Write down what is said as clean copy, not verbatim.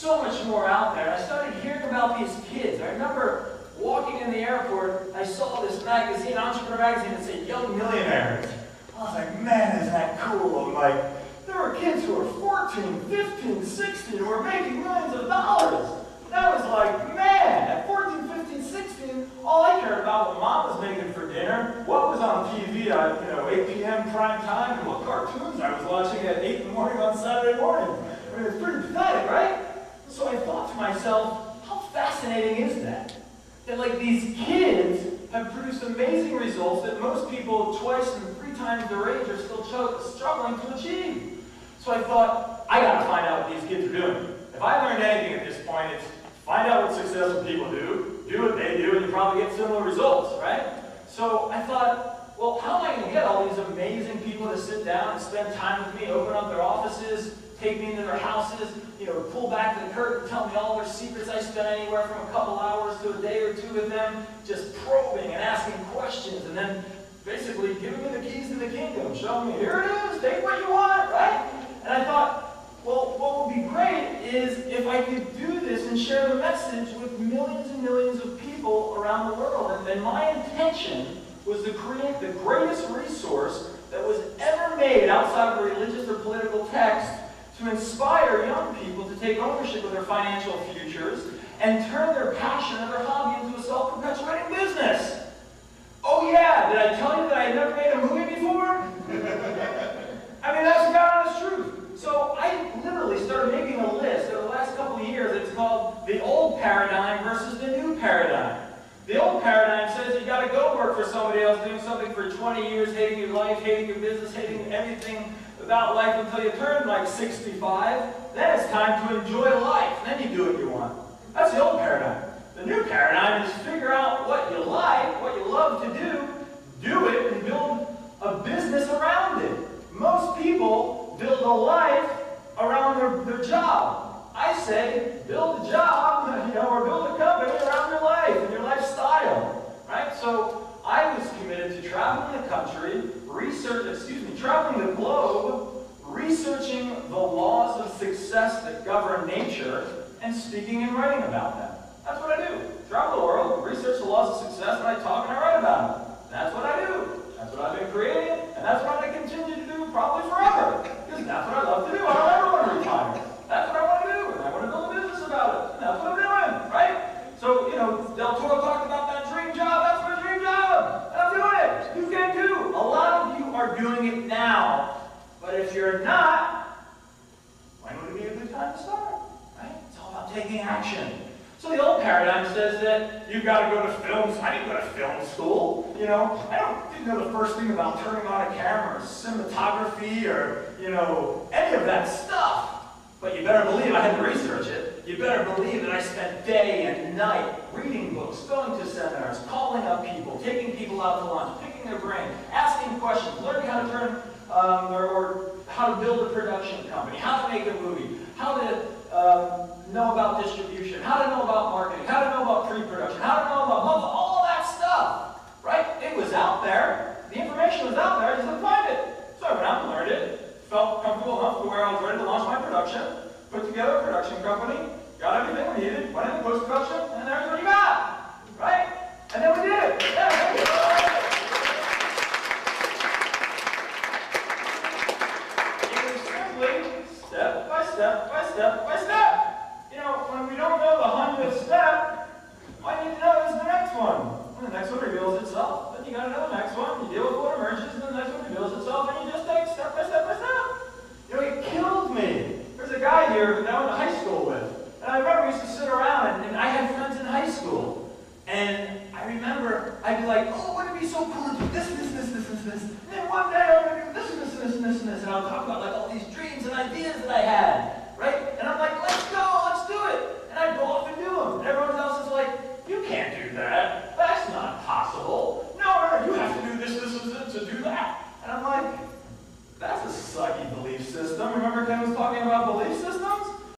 so much more out there. I started hearing about these kids. I remember walking in the airport, I saw this magazine, entrepreneur magazine, that said Young Millionaires. I was like, man, is that cool? I'm like, there were kids who were 14, 15, 16 who were making millions of dollars. And I was like, man, at 14, 15, 16, all I cared about was what mom was making for dinner, what was on TV at 8 p.m. prime time, and what cartoons I was watching at 8 in the morning on Saturday morning. I mean, it's pretty pathetic, right? So I thought to myself, how fascinating is that? That like these kids have produced amazing results that most people twice and 3 times their age are still struggling to achieve. So I thought, I gotta find out what these kids are doing. If I learned anything at this point, it's find out what successful people do what they do, and you probably get similar results, right? So I thought, well, how am I gonna get all these amazing people to sit down and spend time with me, open up their offices, take me into their houses, pull back the curtain, tell me all their secrets. I spent anywhere from a couple hours to a day or 2 with them, just probing and asking questions, and then basically giving me the keys to the kingdom, showing me, here it is, take what you want, right? And I thought, well, what would be great is if I could do this and share the message with millions and millions of people around the world. And my intention was to create the greatest resource that was ever made outside of a religious or political text to inspire young people to take ownership of their financial futures and turn their passion or their hobby into a self-perpetuating business. Oh yeah, did I tell you that I had never made a movie before? I mean, that's the God honest truth. So I literally started making a list over the last couple of years. It's called the old paradigm versus the new paradigm. The old paradigm says you got to go work for somebody else, doing something for 20 years, hating your life, hating your business, hating everything about life until you turn like 65. Then it's time to enjoy life. Then you do what you want. That's the old paradigm. The new paradigm is figure out what you like, what you love to do it, and build a business around it. Most people build a life around their job. I say build a job, or build a company around your life and your lifestyle, right? So I was committed to traveling the country, traveling the globe, researching the laws of success that govern nature, and speaking and writing about them. That's what I do. Travel the world, research the laws of success, and I talk and I write about them. That's what I do. That's what I've been creating, and that's what I continue to do probably forever. Because that's what I love to do. I don't ever want to retire. That's what I want to do, and I want to build a business about it. And that's what I'm doing, right? So, Del Toro talked about that dream job. That's my dream job. And I'm doing it. You can too. A lot of you are doing it now. But if you're not, when would it be a good time to start? Right? It's all about taking action. So the old paradigm says that you've got to go to film. I didn't go to film school. I didn't know the first thing about turning on a camera, or cinematography, or any of that stuff. But you better believe I had to research it. You better believe that I spent day and night reading books, going to seminars, calling up people, taking people out to lunch, picking their brain, asking questions, learning how to turn or how to build a production company, how to make a movie, how to know about distribution, how to know about marketing, how to know about pre-production, how to know about all that stuff, right? It was out there. The information was out there. I just didn't find it. So I went out and learned it, felt comfortable enough to where I was ready to launch my production, put together a production company, got everything we needed, went into post-production, and there's what you got, right? And then we did it. Yeah, thank you. It was simply step by step by step by step. When we don't know the 100th step, all you need to know is the next one. When the next one reveals itself, then you got to know the next one. You deal with what emerges, and the next one reveals itself, and you just take step by step by step. It killed me. There's a guy here that I went to high school with, and I remember we used to sit around, and I had friends in high school, and I remember I'd be like, oh, wouldn't it be so cool to do this, and then one day I'm going to do this, and I'll talk about like all these dreams and ideas that I had.